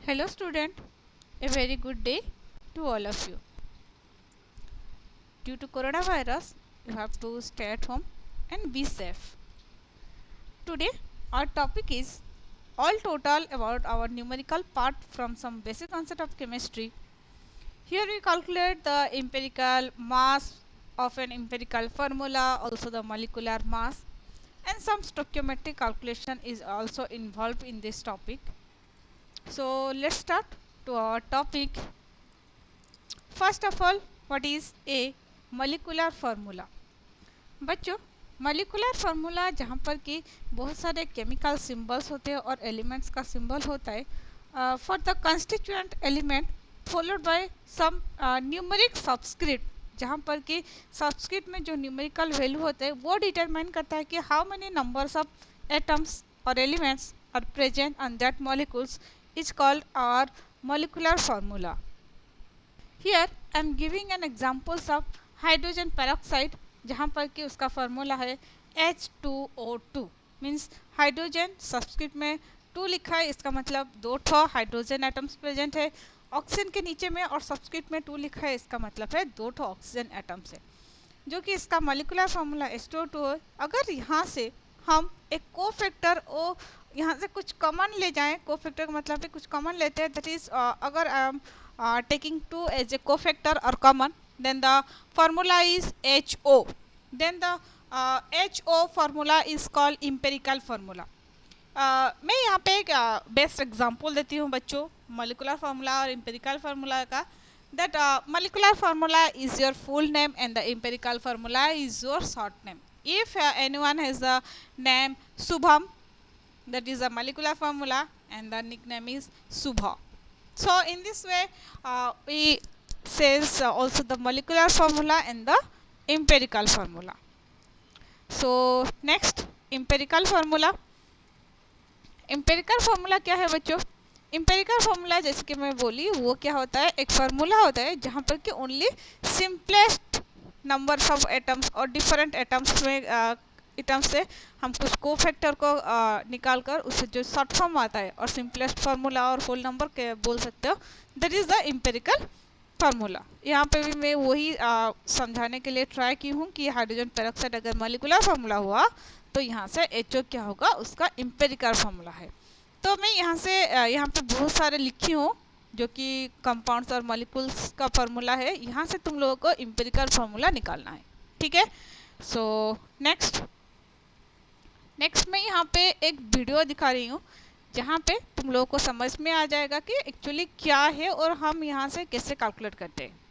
Hello student, a very good day to all of you. Due to coronavirus, you have to stay at home and be safe. Today our topic is all total about our numerical part from some basic concept of chemistry. Here we calculate the empirical mass of an empirical formula, also the molecular mass, and some stoichiometric calculation is also involved in this topic. So let's start to our topic. First of all what is a molecular formula. बच्चों, molecular formula जहाँ पर कि बहुत सारे chemical symbols होते हैं और elements का सिंबल होता है for the constituent element followed by some numeric subscript, जहाँ पर कि सबस्क्रिप्ट में जो न्यूमेरिकल वैल्यू होते हैं वो डिटरमाइन करता है कि how many numbers of atoms और elements are present on that molecules is called our molecular formula. Here I am giving an examples of hydrogen peroxide, जहाँ पर कि उसका फार्मूला है H2O2 मीन्स हाइड्रोजन सबस्क्रिप्ट में 2 लिखा है, इसका मतलब 2 हाइड्रोजन एटम्स प्रेजेंट है। ऑक्सीजन के नीचे में और सबस्क्रिप्ट में 2 लिखा है, इसका मतलब है 2 ऑक्सीजन एटम्स है, जो कि इसका मॉलिक्यूलर फार्मूला H2O2 है। अगर यहाँ से हम एक कोफैक्टर ओ यहाँ से कुछ कॉमन ले जाएं, कोफैक्टर का मतलब है कुछ कॉमन लेते हैं, दैट इज अगर taking 2 as a cofactor or common, then the formula is HO. Then the HO formula is called empirical formula. मैं यहाँ पे एक बेस्ट एग्जांपल देती हूँ बच्चों मॉलिक्यूलर फार्मूला और एम्पिरिकल फार्मूला का। That molecular formula is your full name and the empirical formula is your short name. If anyone has the name Shubham, that is a molecular formula and the nickname is Subha. So in this way we says also the molecular formula and the empirical formula. So next empirical formula. empirical formula क्या है बच्चों? empirical formula जैसे कि मैं बोली वो क्या होता है, एक फार्मूला होता है जहाँ पर कि only simplest numbers of atoms और डिफरेंट एटम्स में एटम्स से हम कुछ कोफैक्टर को निकाल कर उससे जो शॉर्ट फॉर्म आता है और सिंपलेस्ट फार्मूला और होल नंबर के बोल सकते हो, that is the empirical formula. यहाँ पे भी मैं वही समझाने के लिए ट्राई की हूँ कि हाइड्रोजन पेरोक्साइड अगर मॉलिक्यूलर फार्मूला हुआ तो यहाँ से HO क्या होगा, उसका एम्पिरिकल फार्मूला है। तो मैं यहाँ से यहाँ पे बहुत सारे लिखी हूँ जो कि कंपाउंड्स और मॉलिक्यूल्स का फार्मूला है, यहाँ से तुम लोगों को एम्पिरिकल फार्मूला निकालना है, ठीक है। सो नेक्स्ट मैं यहाँ पे एक वीडियो दिखा रही हूँ जहाँ पे तुम लोगों को समझ में आ जाएगा कि एक्चुअली क्या है और हम यहाँ से कैसे कैलकुलेट करते हैं।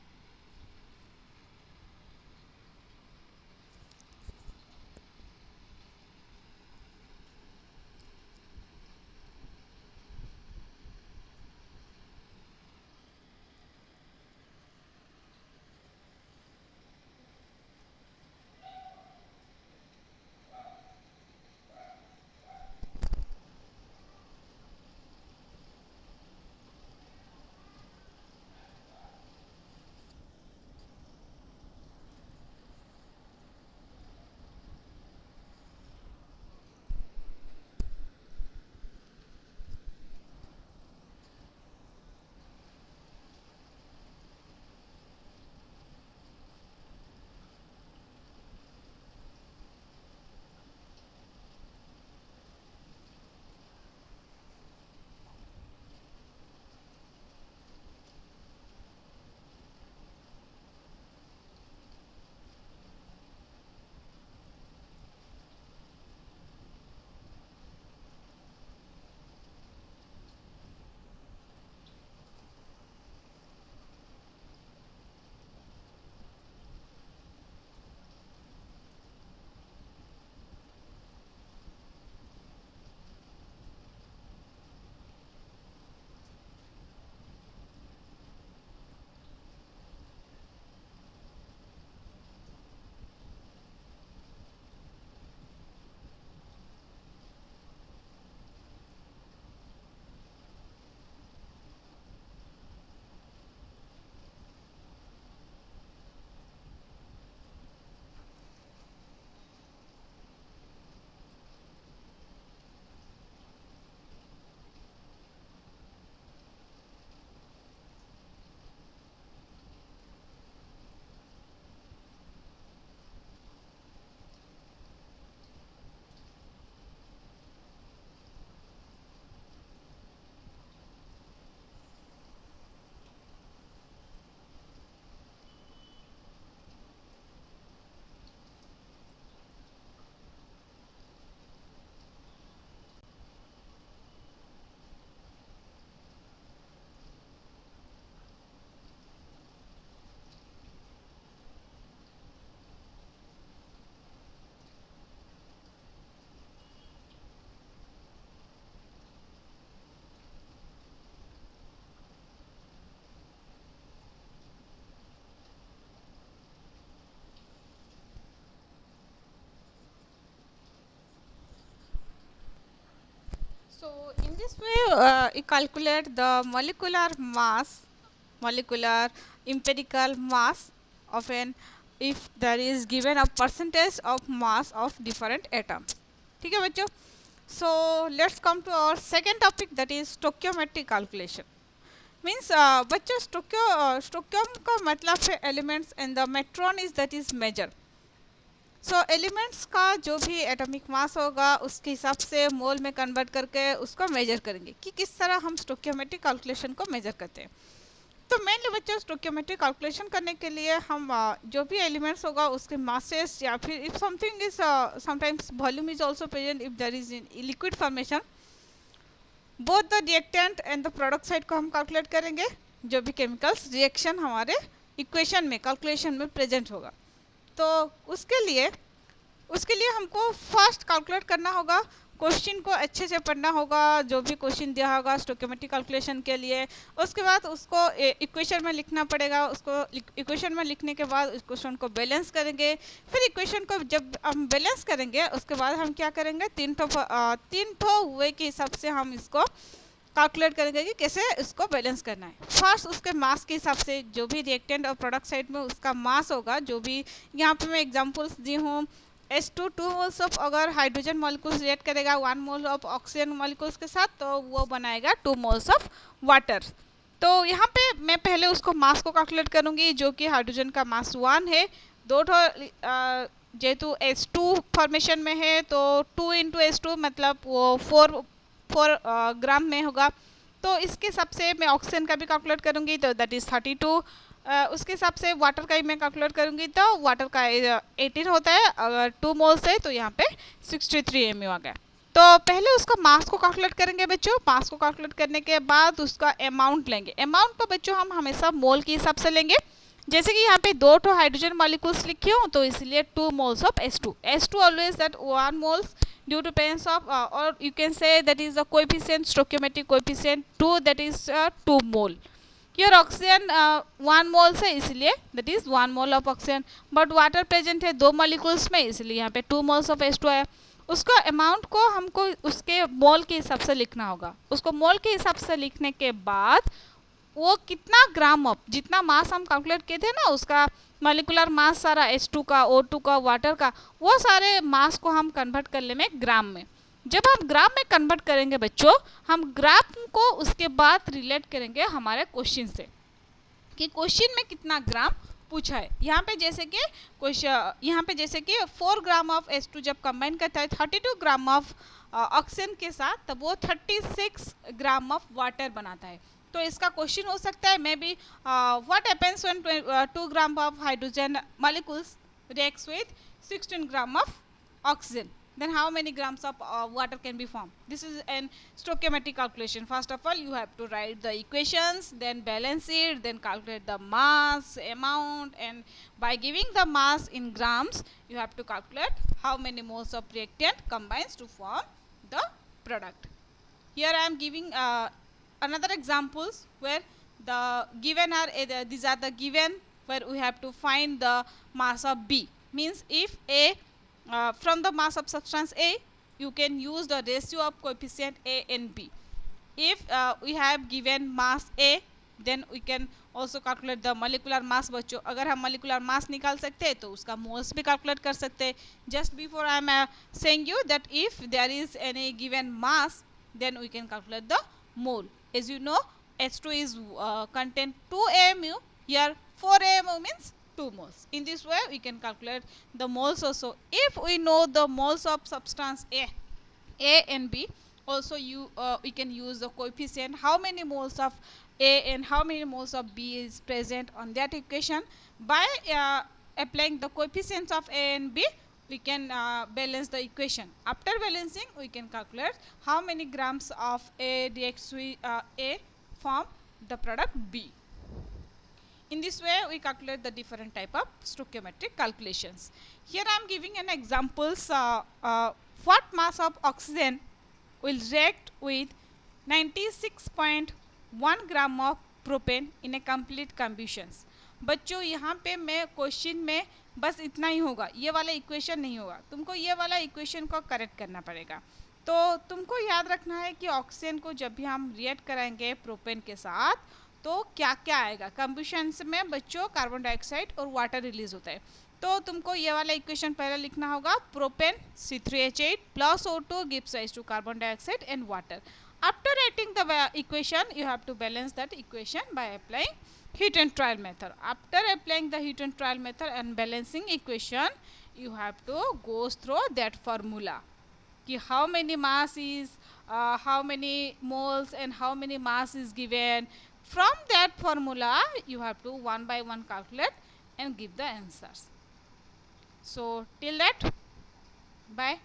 So in this way, you calculate the molecular mass, molecular empirical mass of an, if there is given a percentage of mass of different atoms. ठीक है बच्चों. So let's come to our second topic, that is stoichiometric calculation. Means बच्चों stoichium का मतलब है elements and the metron is that is measure. So elements का जो भी एटॉमिक मास होगा उसके हिसाब से मोल में कन्वर्ट करके उसको मेजर करेंगे कि किस तरह हम स्टोइकियोमेट्रिक कैलकुलेशन को मेजर करते हैं. तो मेनली बच्चों स्टोइकियोमेट्रिक कैलकुलेशन करने के लिए हम जो भी एलिमेंट्स होगा उसके मासेस या फिर if something is sometimes volume is also present if there is in liquid formation, both the reactant and the product side को हम कैलकुलेट करेंगे. जो भी केमिकल्स रिएक्शन हमारे इक्वेशन में कैलकुलेशन में प्रेजेंट होगा तो उसके लिए हमको फर्स्ट कैलकुलेट करना होगा. क्वेश्चन को अच्छे से पढ़ना होगा, जो भी क्वेश्चन दिया होगा स्टोइकियोमेट्रिक कैलकुलेशन के लिए. उसके बाद उसको इक्वेशन में लिखना पड़ेगा. उसको इक्वेशन में लिखने के बाद इक्वेशन को बैलेंस करेंगे. फिर इक्वेशन को जब हम बैलेंस करेंगे उसके बाद हम क्या करेंगे, तीन ठो वे के हिसाब से हम इसको कैलकुलेट करेंगे कि कैसे इसको बैलेंस करना है. फर्स्ट उसके मास के हिसाब से जो भी रिएक्टेंट और प्रोडक्ट साइड में उसका मास होगा, जो भी यहाँ पे मैं एग्जांपल्स दी हूँ. H2 2 मोल्स ऑफ अगर हाइड्रोजन मॉलिक्यूल्स रिएक्ट करेगा 1 मोल ऑफ ऑक्सीजन मॉलिक्यूल्स के साथ तो वो बनाएगा 2 मोल्स ऑफ वाटर. तो यहाँ पे मैं पहले उसको मास को कैलकुलेट करूँगी जो कि हाइड्रोजन का मास 1 है. दो जेहेतु H2 फॉर्मेशन में है तो 2 इंटू H2 मतलब वो 4 ग्राम में होगा. तो इसके हिसाब से मैं ऑक्सीजन का भी कैलकुलेट करूँगी तो दैट इज़ 32. उसके हिसाब से वाटर का ही मैं कैलकुलेट करूँगी तो वाटर का 18 होता है. अगर 2 मोल्स है तो यहाँ पे 63 mU आ गया. तो पहले उसका मास को कैलकुलेट करेंगे बच्चों. मास को कैलकुलेट करने के बाद उसका अमाउंट लेंगे. अमाउंट को बच्चों हम हमेशा मोल के हिसाब से लेंगे. जैसे कि यहाँ पे 2 ठो हाइड्रोजन मॉलिक्यूल्स लिखी हूँ तो इसलिए 2 moles of H2. H2 always that 1 moles due to presence of or you can say that is the coefficient, stoichiometric coefficient 2, that is 2 mole. Here oxygen 1 मोल है इसलिए that is 1 mole of oxygen. But water present है 2 molecules में इसलिए यहाँ पे 2 moles of H2 है. उसका amount को हमको उसके मोल के हिसाब से लिखना होगा. उसको मोल के हिसाब से लिखने के बाद वो कितना ग्राम ऑफ, जितना मास हम कैलकुलेट किए थे ना उसका मॉलिकुलर मास सारा H2 का, O2 का, वाटर का, वो सारे मास को हम कन्वर्ट कर लेंगे ग्राम में. जब हम ग्राम में कन्वर्ट करेंगे बच्चों, हम ग्राम को उसके बाद रिलेट करेंगे हमारे क्वेश्चन से कि क्वेश्चन में कितना ग्राम पूछा है. यहाँ पे जैसे कि 4 ग्राम ऑफ H2 जब कंबाइन करता है 32 ग्राम ऑफ ऑक्सीजन के साथ तब वो 36 ग्राम ऑफ वाटर बनाता है. तो इसका क्वेश्चन हो सकता है may be what happens when 2 gram of hydrogen molecules reacts with 16 gram of oxygen, then how many grams of water can be formed. This is an stoichiometric calculation. First of all you have to write the equations, then balance it, then calculate the mass, amount, and by giving the mass in grams you have to calculate how many moles of reactant combines to form the product. Here I am giving another examples where the given are these are the given where we have to find the mass of B. Means if A from the mass of substance A you can use the ratio of coefficient A and B. If we have given mass A then we can also calculate the molecular mass. बच्चों अगर हम molecular mass निकाल सकते हैं तो उसका moles भी calculate कर सकते हैं. Just before I am saying you that if there is any given mass then we can calculate the mole. As you know H2 is contain 2 AMU. Here 4 AMU means 2 moles. In this way we can calculate the moles also. If we know the moles of substance A and B, also we can use the coefficient how many moles of A and how many moles of B is present on that equation. By applying the coefficients of A and B we can balance the equation. After balancing we can calculate how many grams of A reacts with A form the product B. In this way we calculate the different type of stoichiometric calculations. Here I am giving an examples what mass of oxygen will react with 96.1 gram of propane in a complete combustion. बच्चों यहाँ पे मैं question में बस इतना ही होगा, ये वाला इक्वेशन नहीं होगा. तुमको ये वाला इक्वेशन को करेक्ट करना पड़ेगा. तो तुमको याद रखना है कि ऑक्सीजन को जब भी हम रिएक्ट कराएंगे प्रोपेन के साथ तो क्या क्या आएगा। कंबशन में बच्चों कार्बन डाइऑक्साइड और वाटर रिलीज होता है। तो तुमको ये वाला इक्वेशन पहले लिखना होगा, propane C3H8 plus O2 gives rise to carbon dioxide and water. After writing the equation, you have to balance that equation by applying heat and trial method. After applying the heat and trial method and balancing equation, you have to go through that formula. कि how many mass is, how many moles and how many mass is given. From that formula you have to one by one calculate and give the answers. So till that, bye.